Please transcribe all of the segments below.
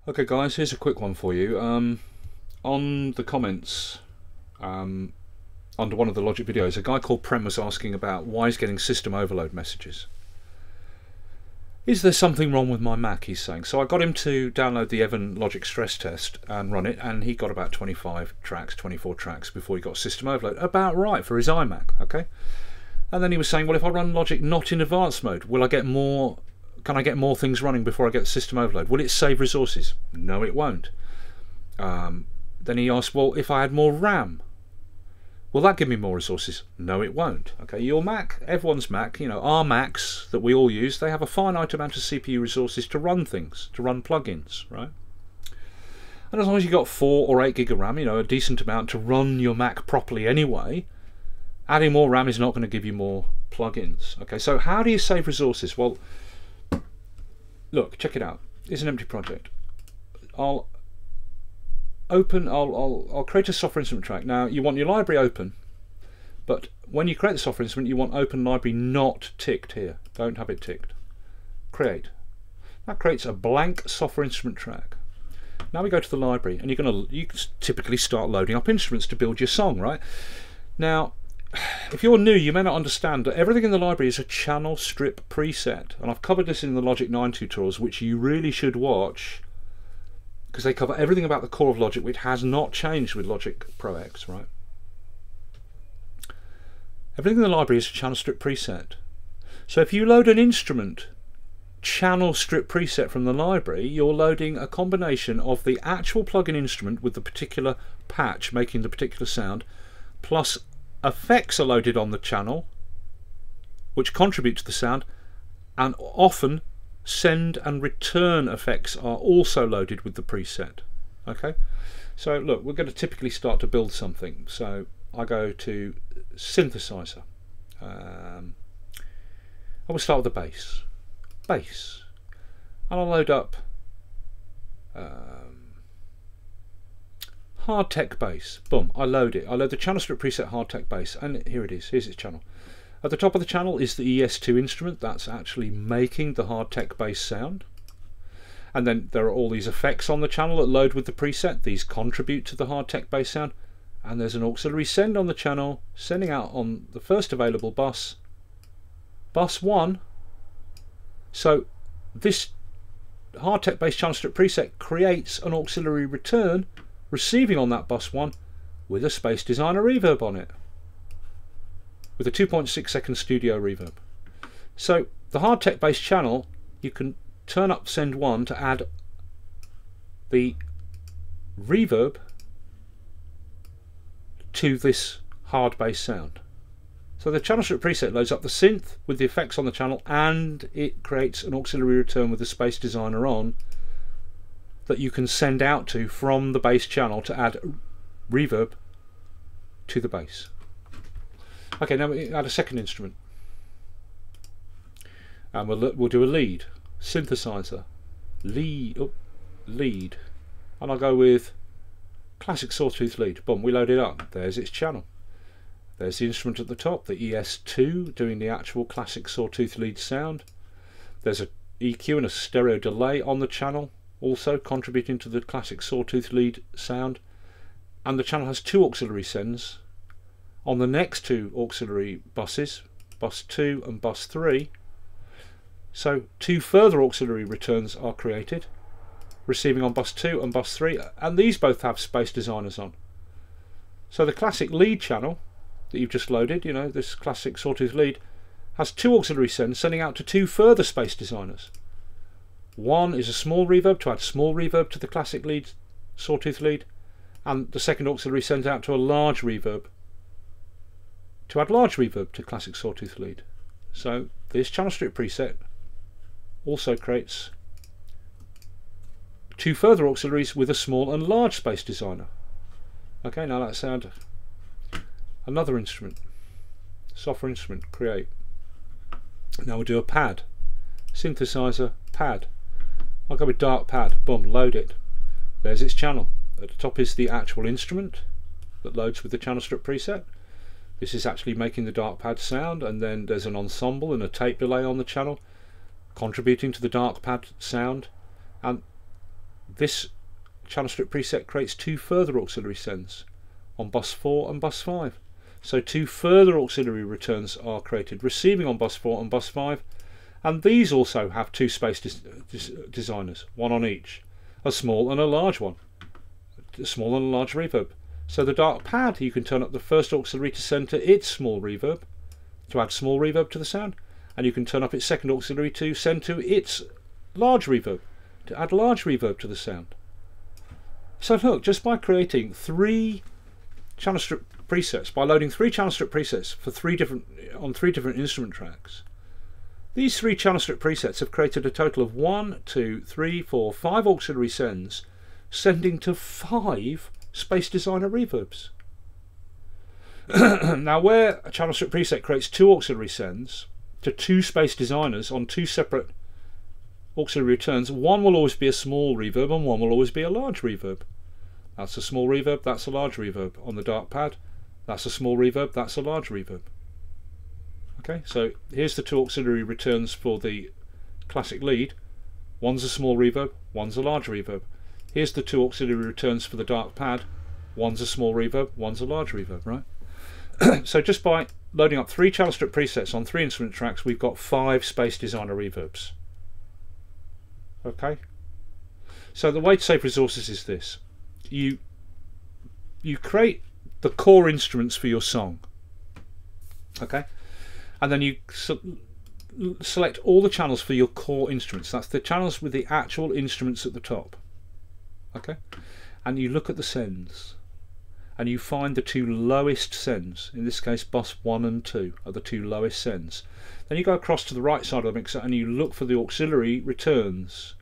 Okay guys, here's a quick one for you. On the comments under one of the Logic videos, a guy called Prem was asking about why he's getting system overload messages. Is there something wrong with my Mac, he's saying. So I got him to download the Evan Logic stress test and run it, and he got about 25 tracks, 24 tracks before he got system overload. About right for his iMac, okay? And then he was saying, well, if I run Logic not in advanced mode, will I get more... Can I get more things running before I get system overload? Will it save resources? No, it won't. Then he asked, well, if I had more RAM, will that give me more resources? No, it won't. Okay, your Mac, everyone's Mac, you know, our Macs that we all use, they have a finite amount of CPU resources to run things, to run plugins, right? And as long as you've got 4 or 8 gig of RAM, you know, a decent amount to run your Mac properly anyway, adding more RAM is not going to give you more plugins. Okay, so how do you save resources? Well, look, check it out. It's an empty project. I'll create a software instrument track. Now you want your library open, but when you create the software instrument, you want open library not ticked here. Don't have it ticked. Create. That creates a blank software instrument track. Now we go to the library, and you typically start loading up instruments to build your song, right? Now, if you're new, you may not understand that everything in the library is a channel strip preset, and I've covered this in the Logic 9 tutorials, which you really should watch because they cover everything about the core of Logic, which has not changed with Logic Pro X, right? Everything in the library is a channel strip preset. So if you load an instrument channel strip preset from the library, you're loading a combination of the actual plugin instrument with the particular patch making the particular sound, plus effects are loaded on the channel which contribute to the sound, and often send and return effects are also loaded with the preset. Okay, so look, we're going to typically start to build something. So I go to synthesizer. I will start with the bass, and I'll load up Hardtech bass. Boom, I load it. I load the channel strip preset Hardtech bass, and here it is. Here's its channel. At the top of the channel is the ES2 instrument that's actually making the Hardtech bass sound. And then there are all these effects on the channel that load with the preset. These contribute to the Hardtech bass sound. And there's an auxiliary send on the channel, sending out on the first available bus, bus 1. So this Hardtech bass channel strip preset creates an auxiliary return receiving on that bus 1 with a Space Designer reverb on it, with a 2.6 second studio reverb. So the Hardtech bass channel, you can turn up send 1 to add the reverb to this hard bass sound. So the channel strip preset loads up the synth with the effects on the channel, and it creates an auxiliary return with the Space Designer on that you can send out to from the bass channel to add reverb to the bass. Okay, now we add a second instrument, and we'll do a lead, synthesizer, lead, and I'll go with classic sawtooth lead. Boom, we load it up. There's its channel. There's the instrument at the top, the ES2, doing the actual classic sawtooth lead sound. There's a EQ and a stereo delay on the channel, also contributing to the classic sawtooth lead sound. And the channel has 2 auxiliary sends on the next 2 auxiliary buses, bus 2 and bus 3. So 2 further auxiliary returns are created, receiving on bus 2 and bus 3, and these both have Space Designers on. So the classic lead channel that you've just loaded, you know, this classic sawtooth lead, has 2 auxiliary sends sending out to 2 further Space Designers. One is a small reverb to add small reverb to the classic lead, sawtooth lead, and the second auxiliary sends out to a large reverb to add large reverb to classic sawtooth lead. So this channel strip preset also creates 2 further auxiliaries with a small and large Space Designer. Okay, now let's add another instrument, software instrument, create. Now we'll do a pad, synthesizer, pad. I'll go with dark pad. Boom, load it. There's its channel. At the top is the actual instrument that loads with the channel strip preset. This is actually making the dark pad sound, and then there's an ensemble and a tape delay on the channel contributing to the dark pad sound, and this channel strip preset creates 2 further auxiliary sends on bus 4 and bus 5. So 2 further auxiliary returns are created, receiving on bus 4 and bus 5, and these also have 2 space designers, one on each, a small and a large one, a small and a large reverb. So the dark pad, you can turn up the first auxiliary to send to its small reverb, to add small reverb to the sound, and you can turn up its second auxiliary to send to its large reverb, to add large reverb to the sound. So look, just by creating 3 channel strip presets, by loading 3 channel strip presets for 3 different instrument tracks, these 3 channel strip presets have created a total of 1, 2, 3, 4, 5 auxiliary sends, sending to 5 Space Designer reverbs. Now, where a channel strip preset creates 2 auxiliary sends to 2 Space Designers on 2 separate auxiliary returns, one will always be a small reverb and one will always be a large reverb. That's a small reverb, that's a large reverb. On the dark pad, that's a small reverb, that's a large reverb. Okay, so here's the 2 auxiliary returns for the classic lead. One's a small reverb, one's a large reverb. Here's the 2 auxiliary returns for the dark pad. One's a small reverb, one's a large reverb, right? So just by loading up 3 channel strip presets on 3 instrument tracks, we've got 5 Space Designer reverbs. Okay, so the way to save resources is this: you create the core instruments for your song, okay, and then you select all the channels for your core instruments. That's the channels with the actual instruments at the top, okay, and you look at the sends and you find the 2 lowest sends. In this case, bus 1 and 2 are the 2 lowest sends. Then you go across to the right side of the mixer and you look for the auxiliary returns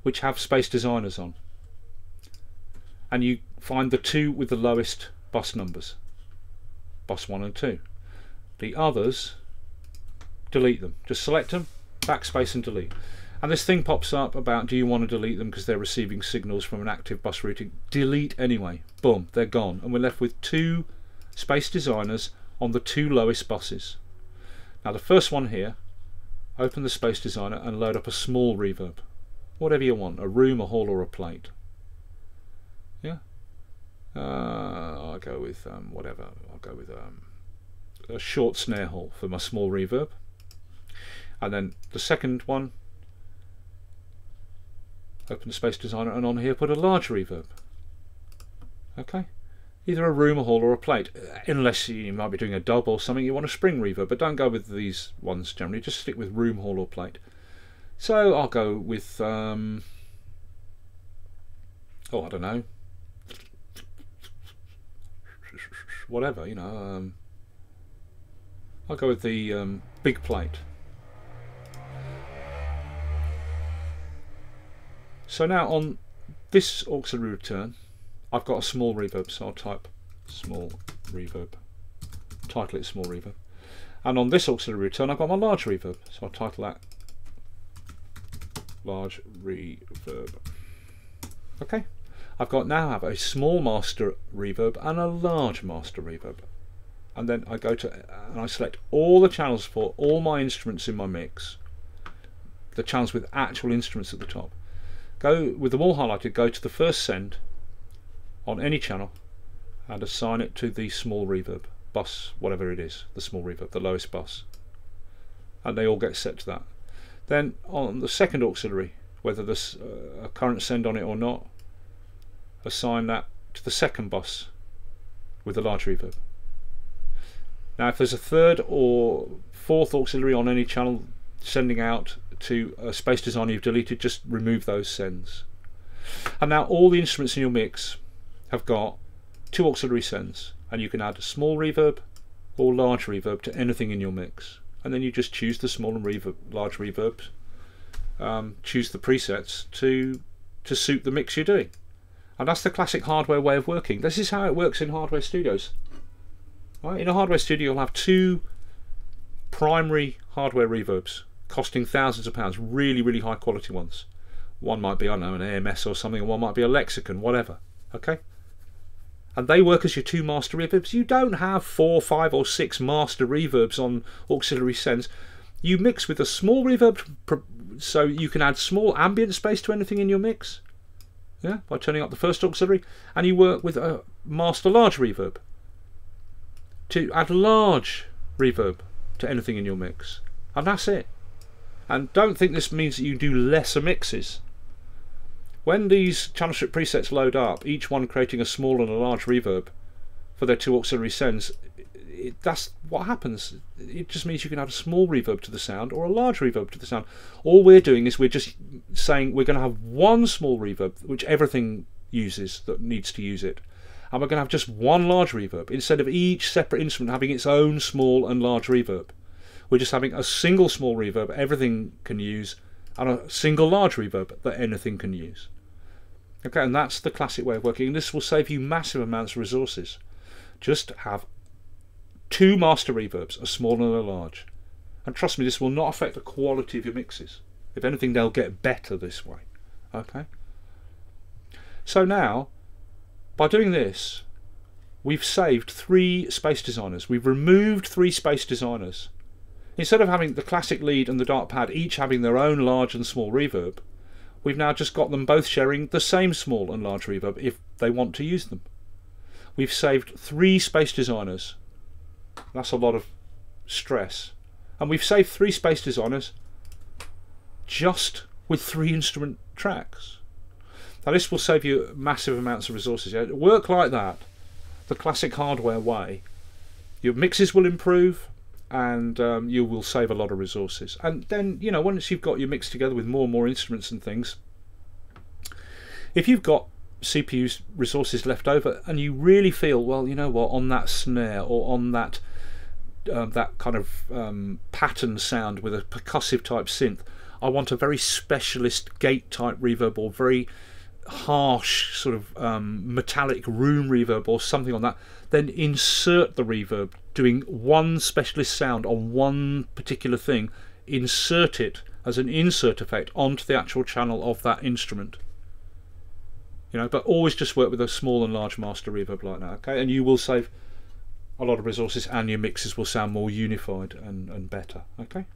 which have Space Designers on, and you find the 2 with the lowest bus numbers, bus 1 and 2. The others, delete them. Just select them, backspace and delete. And this thing pops up about, do you want to delete them because they're receiving signals from an active bus routing? Delete anyway. Boom, they're gone, and we're left with 2 Space Designers on the 2 lowest buses. Now the first one here, open the Space Designer and load up a small reverb, whatever you want, a room, a hall or a plate. Yeah, I'll go with whatever. I'll go with a short snare hall for my small reverb. And then the second one, open the Space Designer and on here put a large reverb. Okay, either a room, a hall or a plate, unless you might be doing a dub or something, you want a spring reverb, but don't go with these ones generally, just stick with room, hall or plate. So I'll go with oh, I don't know, whatever, you know, I'll go with the big plate. So now on this auxiliary return, I've got a small reverb, so I'll type small reverb, title it small reverb. And on this auxiliary return, I've got my large reverb, so I'll title that large reverb. Okay, I've got now have a small master reverb and a large master reverb. And then I go to and I select all the channels for all my instruments in my mix, the channels with actual instruments at the top. Go with them all highlighted, go to the first send on any channel and assign it to the small reverb, bus, whatever it is, the small reverb, the lowest bus. And they all get set to that. Then on the second auxiliary, whether there's a current send on it or not, assign that to the second bus with the large reverb. Now if there's a third or fourth auxiliary on any channel sending out to a Space Designer you've deleted, just remove those sends. And now all the instruments in your mix have got 2 auxiliary sends, and you can add a small reverb or large reverb to anything in your mix, and then you just choose the small and large reverbs, choose the presets to suit the mix you're doing. And that's the classic hardware way of working. This is how it works in hardware studios. Right? In a hardware studio you'll have 2 primary hardware reverbs costing thousands of pounds, really high quality ones. One might be, I don't know, an AMS or something, and one might be a Lexicon, whatever. Okay, and they work as your 2 master reverbs. You don't have 4, 5 or 6 master reverbs on auxiliary sends. You mix with a small reverb, so you can add small ambient space to anything in your mix, yeah, by turning up the first auxiliary, and you work with a master large reverb to add large reverb to anything in your mix, and that's it. And don't think this means that you do lesser mixes. When these channel strip presets load up, each one creating a small and a large reverb for their 2 auxiliary sends, that's what happens. It just means you can add a small reverb to the sound or a large reverb to the sound. All we're doing is we're just saying we're going to have one small reverb which everything uses that needs to use it, and we're going to have just one large reverb instead of each separate instrument having its own small and large reverb. We're just having a single small reverb everything can use and a single large reverb that anything can use. Okay, and that's the classic way of working, and this will save you massive amounts of resources. Just have 2 master reverbs, a small and a large, and trust me, this will not affect the quality of your mixes. If anything, they'll get better this way. Okay, so now by doing this, we've saved 3 space designers. We've removed 3 space designers. Instead of having the classic lead and the dark pad each having their own large and small reverb, we've now just got them both sharing the same small and large reverb if they want to use them. We've saved 3 space designers. That's a lot of stress. And we've saved 3 space designers just with 3 instrument tracks. Now this will save you massive amounts of resources. Yeah? Work like that, the classic hardware way. Your mixes will improve, and you will save a lot of resources. And then, you know, once you've got your mix together with more and more instruments and things, if you've got CPU resources left over and you really feel, well, you know what, on that snare or on that that kind of pattern sound with a percussive type synth, I want a very specialist gate type reverb or very harsh sort of metallic room reverb or something on that, then insert the reverb doing one specialist sound on one particular thing, insert it as an insert effect onto the actual channel of that instrument. You know, but always just work with a small and large master reverb like that, okay? And you will save a lot of resources and your mixes will sound more unified and better, okay?